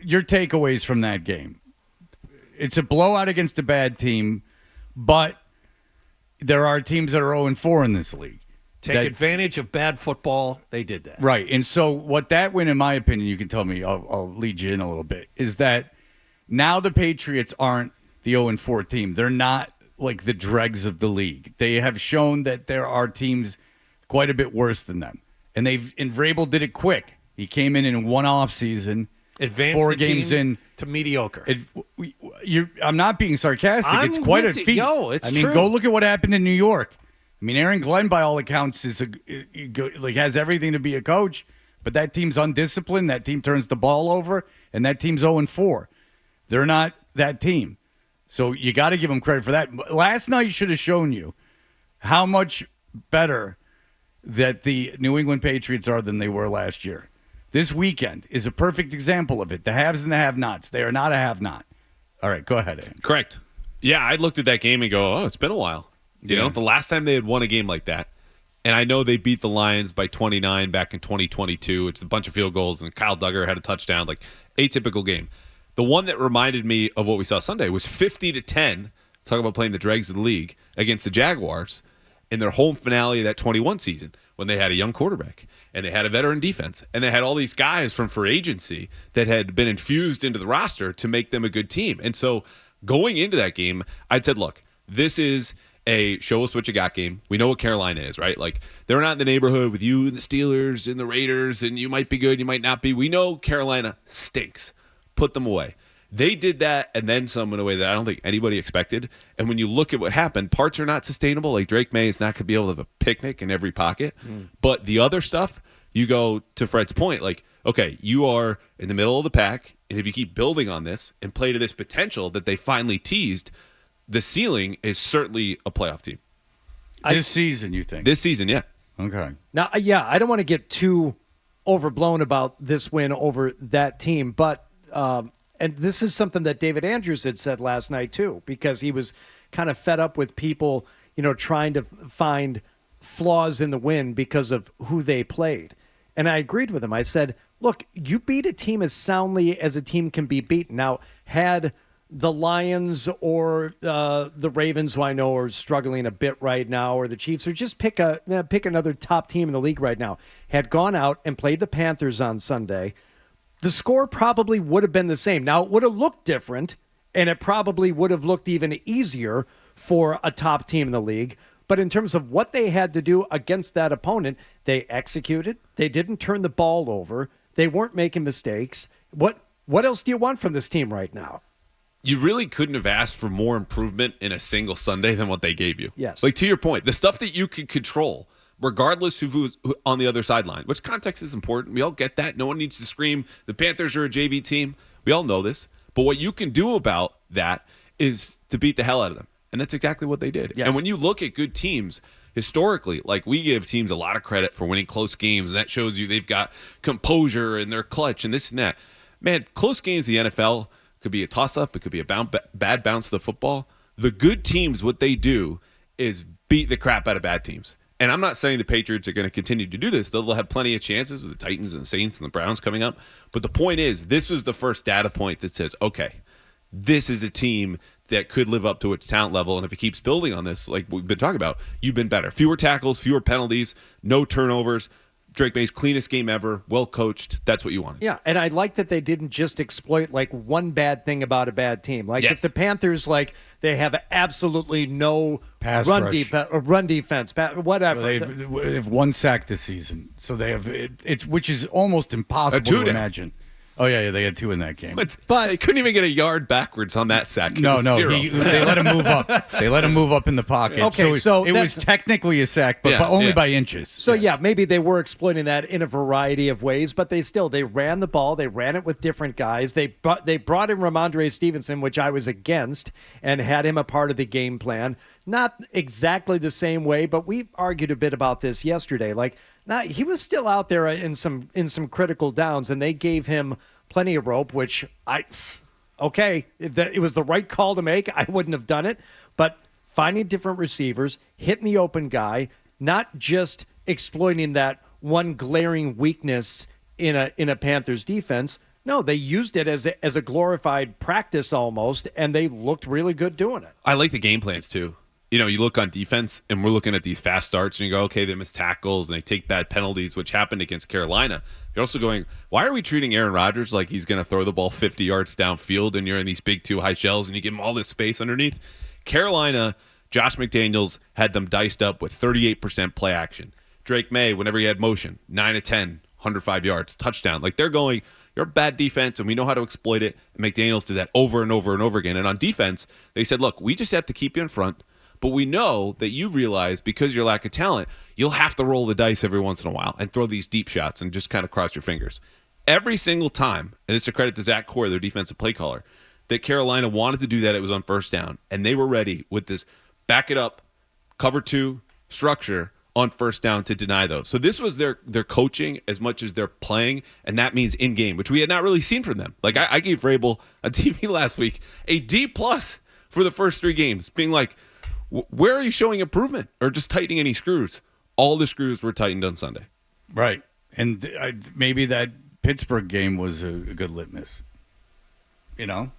your takeaways from that game. It's a blowout against a bad team, but there are teams that are 0-4 in this league. Take advantage of bad football. They did that. Right. And so what that win, in my opinion, you can tell me, I'll lead you in a little bit, is that now the Patriots aren't the 0-4 team. They're not like the dregs of the league. They have shown that there are teams quite a bit worse than them. And Vrabel did it quick. He came in one off season, advanced 4 the games team in to mediocre. I'm not being sarcastic. It's quite a feat. It's true. Go look at what happened in New York. I mean, Aaron Glenn, by all accounts, has everything to be a coach, but that team's undisciplined. That team turns the ball over, and that team's 0-4. They're not that team. So you got to give them credit for that. Last night should have shown you how much better that the New England Patriots are than they were last year. This weekend is a perfect example of it. The haves and the have-nots. They are not a have-not. All right, go ahead, Aaron. Correct. Yeah, I looked at that game and go, oh, it's been a while. You know, the last time they had won a game like that, and I know they beat the Lions by 29 back in 2022. It's a bunch of field goals, and Kyle Duggar had a touchdown, like atypical game. The one that reminded me of what we saw Sunday was 50-10, talk about playing the dregs of the league, against the Jaguars in their home finale of that 21 season when they had a young quarterback, and they had a veteran defense, and they had all these guys from free agency that had been infused into the roster to make them a good team. And so going into that game, I said, look, this is a show us what you got game. We know what Carolina is, right? Like, they're not in the neighborhood with you and the Steelers and the Raiders, and you might be good, you might not be. We know Carolina stinks. Put them away. They did that and then some in a way that I don't think anybody expected. And when you look at what happened, parts are not sustainable. Like, Drake May is not going to be able to have a picnic in every pocket. But the other stuff, you go to Fred's point, like, okay, you are in the middle of the pack, and if you keep building on this and play to this potential that they finally teased, the ceiling is certainly a playoff team. This season, you think? This season, yeah. Okay. Now, I don't want to get too overblown about this win over that team, but and this is something that David Andrews had said last night too, because he was kind of fed up with people, trying to find flaws in the win because of who they played. And I agreed with him. I said, look, you beat a team as soundly as a team can be beaten. Now, had the Lions or the Ravens, who I know are struggling a bit right now, or the Chiefs, or just pick another top team in the league right now, had gone out and played the Panthers on Sunday, the score probably would have been the same. Now, it would have looked different, and it probably would have looked even easier for a top team in the league. But in terms of what they had to do against that opponent, they executed. They didn't turn the ball over. They weren't making mistakes. What else do you want from this team right now? You really couldn't have asked for more improvement in a single Sunday than what they gave you. Yes. Like, to your point, the stuff that you can control, regardless of who's on the other sideline, which context is important. We all get that. No one needs to scream, the Panthers are a JV team. We all know this. But what you can do about that is to beat the hell out of them. And that's exactly what they did. Yes. And when you look at good teams, historically, like, we give teams a lot of credit for winning close games, and that shows you they've got composure and they're clutch and this and that. Man, close games in the NFL could be a toss-up. It could be a bad bounce to the football. The good teams, what they do is beat the crap out of bad teams. And I'm not saying the Patriots are going to continue to do this. They'll have plenty of chances with the Titans and the Saints and the Browns coming up. But the point is, this was the first data point that says, okay, this is a team that could live up to its talent level. And if it keeps building on this, like we've been talking about, you've been better. Fewer tackles, fewer penalties, no turnovers. Drake May's cleanest game ever, well coached. That's what you wanted. Yeah, and I like that they didn't just exploit like one bad thing about a bad team. Like, if the Panthers, like, they have absolutely no run defense, whatever. They have one sack this season, so they have which is almost impossible to imagine. Oh yeah, they had 2 in that game. But they couldn't even get a yard backwards on that sack. No, they let him move up. They let him move up in the pocket. Okay, so it was technically a sack, but only by inches. So yeah, maybe they were exploiting that in a variety of ways, but they ran the ball. They ran it with different guys. They brought in Ramondre Stevenson, which I was against, and had him a part of the game plan. Not exactly the same way, but we argued a bit about this yesterday. Like, he was still out there in some critical downs, and they gave him plenty of rope, which it was the right call to make. I wouldn't have done it, but finding different receivers, hitting the open guy, not just exploiting that one glaring weakness in a Panthers defense, No, they used it as a glorified practice almost, and they looked really good doing it. I like the game plans too. You look on defense, and we're looking at these fast starts, and you go, okay, they miss tackles, and they take bad penalties, which happened against Carolina. You're also going, why are we treating Aaron Rodgers like he's going to throw the ball 50 yards downfield, and you're in these big 2 high shells, and you give him all this space underneath? Carolina, Josh McDaniels had them diced up with 38% play action. Drake May, whenever he had motion, 9 of 10, 105 yards, touchdown. Like, they're going, you're a bad defense, and we know how to exploit it. And McDaniels did that over and over and over again. And on defense, they said, look, we just have to keep you in front. But we know that you realize because of your lack of talent, you'll have to roll the dice every once in a while and throw these deep shots and just kind of cross your fingers. Every single time, and it's a credit to Zach Core, their defensive play caller, that Carolina wanted to do that, it was on first down. And they were ready with this back it up, cover 2 structure on first down to deny those. So this was their coaching as much as their playing, and that means in-game, which we had not really seen from them. Like, I gave Vrabel on TV last week a D+ for the first 3 games, being like, where are you showing improvement or just tightening any screws? All the screws were tightened on Sunday. Right. And maybe that Pittsburgh game was a good litmus. How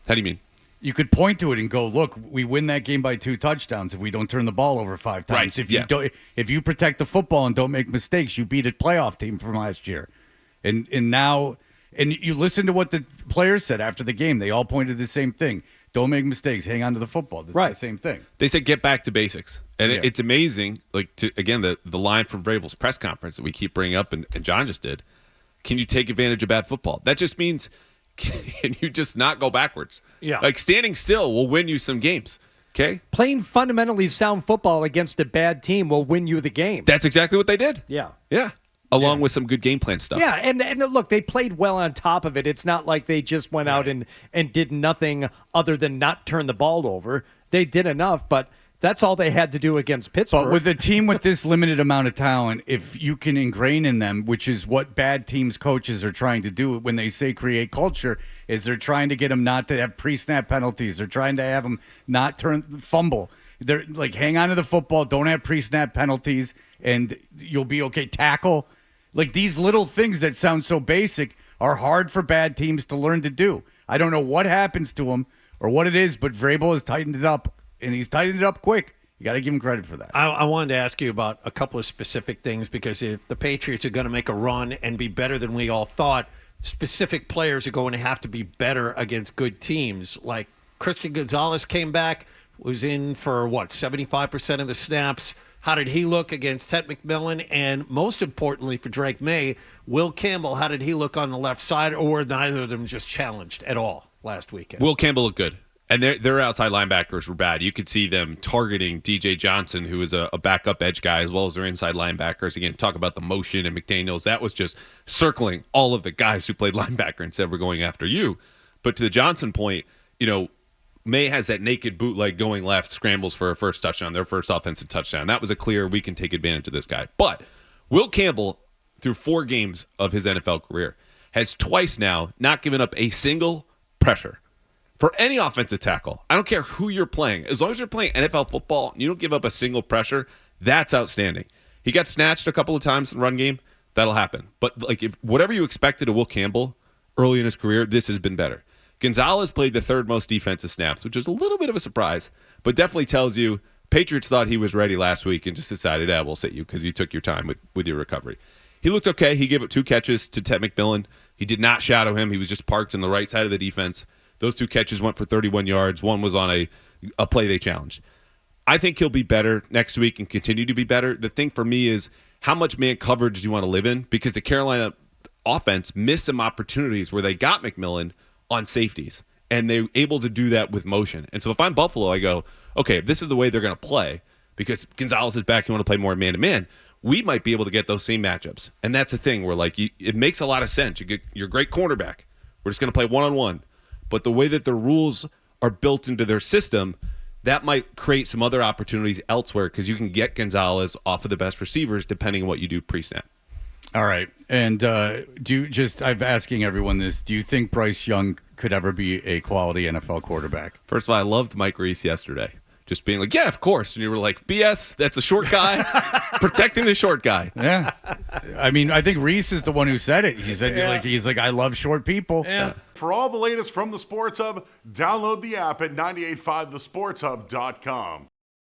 do you mean? You could point to it and go, look, we win that game by 2 touchdowns if we don't turn the ball over 5 times. Right. If you protect the football and don't make mistakes, you beat a playoff team from last year. And now you listen to what the players said after the game. They all pointed the same thing. Don't make mistakes. Hang on to the football. This is the same thing. They said get back to basics. And it's amazing, again, the line from Vrabel's press conference that we keep bringing up and John just did. Can you take advantage of bad football? That just means can you just not go backwards? Yeah. Like standing still will win you some games. Okay? Playing fundamentally sound football against a bad team will win you the game. That's exactly what they did. Yeah. Yeah. Along with some good game plan stuff. Yeah, and look, they played well on top of it. It's not like they just went out and did nothing other than not turn the ball over. They did enough, but that's all they had to do against Pittsburgh. But with a team with this limited amount of talent, if you can ingrain in them, which is what bad teams coaches are trying to do when they say create culture, is they're trying to get them not to have pre-snap penalties. They're trying to have them not fumble. They're like, hang on to the football, don't have pre-snap penalties, and you'll be okay. Tackle. Like, these little things that sound so basic are hard for bad teams to learn to do. I don't know what happens to them or what it is, but Vrabel has tightened it up, and he's tightened it up quick. You got to give him credit for that. I wanted to ask you about a couple of specific things, because if the Patriots are going to make a run and be better than we all thought, specific players are going to have to be better against good teams. Like Christian Gonzalez came back, was in for, 75% of the snaps. How did he look against Ted McMillan? And most importantly for Drake May, Will Campbell, how did he look on the left side? Or were neither of them just challenged at all last weekend? Will Campbell looked good. And their outside linebackers were bad. You could see them targeting DJ Johnson, who is a backup edge guy, as well as their inside linebackers. Again, talk about the motion and McDaniels. That was just circling all of the guys who played linebacker and said, we're going after you. But to the Johnson point, May has that naked bootleg going left, scrambles for a first touchdown, their first offensive touchdown. That was a clear, we can take advantage of this guy. But Will Campbell, through 4 games of his NFL career, has twice now not given up a single pressure for any offensive tackle. I don't care who you're playing. As long as you're playing NFL football and you don't give up a single pressure, that's outstanding. He got snatched a couple of times in the run game. That'll happen. But if whatever you expected of Will Campbell early in his career, this has been better. Gonzalez played the 3rd most defensive snaps, which is a little bit of a surprise, but definitely tells you Patriots thought he was ready last week and just decided, we'll sit you because you took your time with your recovery. He looked okay. He gave up 2 catches to Ted McMillan. He did not shadow him. He was just parked on the right side of the defense. Those 2 catches went for 31 yards. One was on a play they challenged. I think he'll be better next week and continue to be better. The thing for me is how much man coverage do you want to live in? Because the Carolina offense missed some opportunities where they got McMillan on safeties, and they're able to do that with motion. And so if I'm Buffalo, I go, okay, if this is the way they're going to play, because Gonzalez is back, you want to play more man-to-man, we might be able to get those same matchups. And that's the thing where, it makes a lot of sense. You get your great cornerback. We're just going to play one-on-one. But the way that the rules are built into their system, that might create some other opportunities elsewhere because you can get Gonzalez off of the best receivers depending on what you do pre-snap. All right. And I'm asking everyone this, do you think Bryce Young could ever be a quality NFL quarterback? First of all, I loved Mike Reese yesterday. just being like, yeah, of course. And you were like, BS, that's a short guy, protecting the short guy. Yeah. I mean, I think Reese is the one who said it. He said, he's like, I love short people. Yeah. For all the latest from the Sports Hub, download the app at 985thesportshub.com.